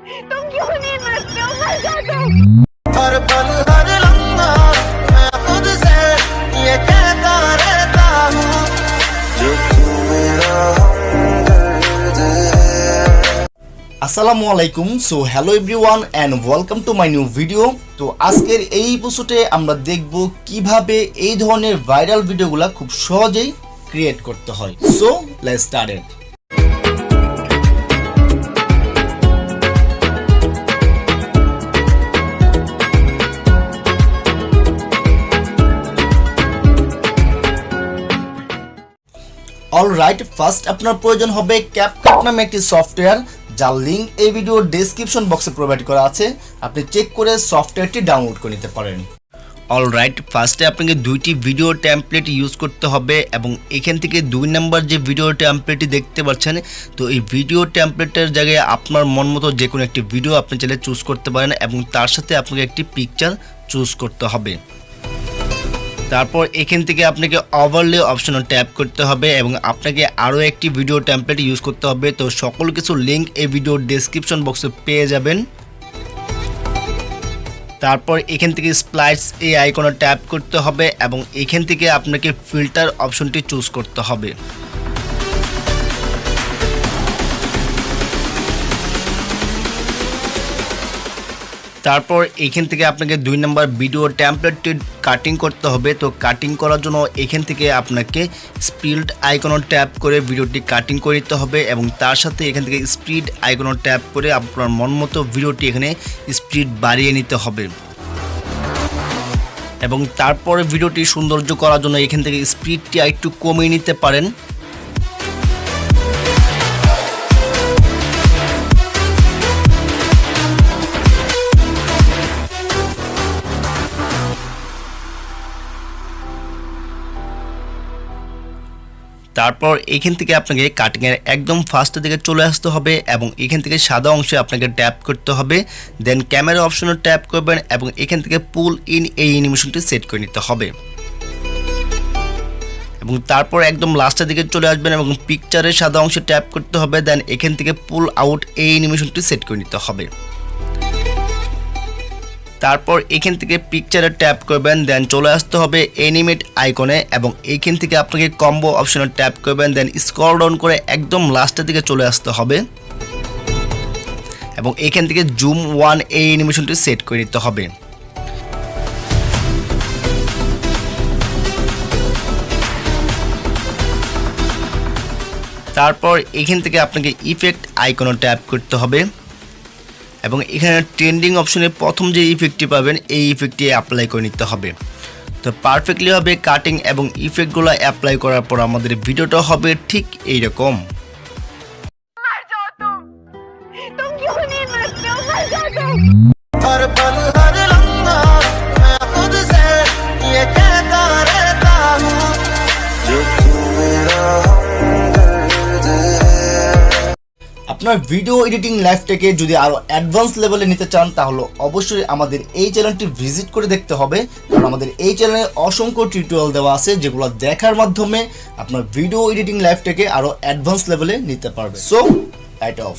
तुम क्यों नहीं मरते हो? मर जाओ तुम। हर पल हर लम्हा मैं खुद से ये कहता रहता हूँ जो तू मेरा हमदर्द है। আসসালামু আলাইকুম। So hello everyone and welcome to my new video. তো আজকের এই এপিসোডে আমরা দেখব কিভাবে এই ধরনের ভাইরাল ভিডিওগুলো খুব সহজেই ক্রিয়েট করতে হয়। So let's start it. Alright, first আপনার প্রয়োজন হবে ক্যাপকাট নামে একটি সফটওয়্যার, যার লিঙ্ক এই ভিডিওর ডেসক্রিপশন বক্সে প্রোভাইড করা আছে। আপনি চেক করে সফটওয়্যারটি ডাউনলোড করে নিতে পারেন। অলরাইট, ফার্স্টে আপনাকে দুইটি ভিডিও টেমপ্লেট ইউজ করতে হবে এবং এখান থেকে 2 নম্বর যে ভিডিও টেমপ্লেটটি দেখতে পাচ্ছেন, তো এই ভিডিও টেমপ্লেটের জায়গায় আপনার মন মতো যে কোনো একটি ভিডিও আপনি চাইলে চুজ করতে পারেন এবং তার সাথে আপনাকে একটি পিকচার চুজ করতে হবে। তারপর এখান থেকে আপনাকে ওভারলে অপশনে ট্যাপ করতে হবে এবং আপনাকে আরও একটি ভিডিও টেমপ্লেট ইউজ করতে হবে। তো সকল কিছু লিঙ্ক এই ভিডিওর ডেসক্রিপশন বক্সে পেয়ে যাবেন। তারপর এখান থেকে স্প্লাইস এই আইকনে ট্যাপ করতে হবে এবং এখান থেকে আপনাকে ফিল্টার অপশনটি চুজ করতে হবে। তারপর এখান থেকে আপনাকে 2 নম্বর ভিডিও টেমপ্লেটটি কাটিং করতে হবে। তো কাটিং করার জন্য এখান থেকে আপনাকে স্পিড আইকনে ট্যাপ করে ভিডিওটি কাটিং করে নিতে হবে এবং তার সাথে এখান থেকে স্পিড আইকনে ট্যাপ করে আপনার মন মতো ভিডিওটি এখানে স্পিড বাড়িয়ে নিতে হবে এবং তারপরে ভিডিওটি সৌন্দর্য করার জন্য এখান থেকে স্পিডটি একটু কমিয়ে নিতে পারেন। তারপর এখান থেকে আপনাকে কাটিংয়ের একদম ফার্স্টের দিকে চলে আসতে হবে এবং এখান থেকে সাদা অংশে আপনাকে ট্যাপ করতে হবে। দেন ক্যামেরা অপশনে ট্যাপ করবেন এবং এখান থেকে পুল ইন এই অ্যানিমেশনটি সেট করে নিতে হবে এবং তারপর একদম লাস্টের দিকে চলে আসবেন এবং পিকচারের সাদা অংশে ট্যাপ করতে হবে। দেন এখান থেকে পুল আউট এই অ্যানিমেশনটি সেট করে নিতে হবে। তারপর এখান থেকে পিকচারে ট্যাপ করবেন, দেন চলে আসতে হবে অ্যানিমেট আইকনে এবং এইখান থেকে আপনাকে কম্বো অপশনে ট্যাপ করবেন। দেন স্ক্রল ডাউন করে একদম লাস্টের দিকে চলে আসতে হবে এবং এখান থেকে জুম 1 এই অ্যানিমেশনটি সেট করে নিতে হবে। তারপর এখান থেকে আপনাকে ইফেক্ট আইকনে ট্যাপ করতে হবে এবং এখানে ট্রেন্ডিং অপশনে প্রথম যে ইফেক্টটি পাবেন এই ইফেক্টটি অ্যাপ্লাই করে নিতে হবে। তো পারফেক্টলি হবে কাটিং এবং ইফেক্টগুলো অ্যাপ্লাই করার পর আমাদের ভিডিওটা হবে ঠিক এইরকম। मर जाओ तुम क्यों नहीं मरते हो? मर जाओ तुम। हर पल हर लम्हा मैं खुद से ये कहता रहता हूँ जो तू मेरा हमदर्द है। আপনার ভিডিও এডিটিং লাইফটাকে যদি আরো অ্যাডভান্স লেভেলে নিতে চান তাহলে অবশ্যই আমাদের এই চ্যানেলটি ভিজিট করে দেখতে হবে, কারণ আমাদের এই চ্যানেলে অসংখ্য টিউটোরিয়াল দেওয়া আছে যেগুলো দেখার মাধ্যমে আপনার ভিডিও এডিটিং লাইফটাকে আরো অ্যাডভান্স লেভেলে নিতে পারবে। So light off.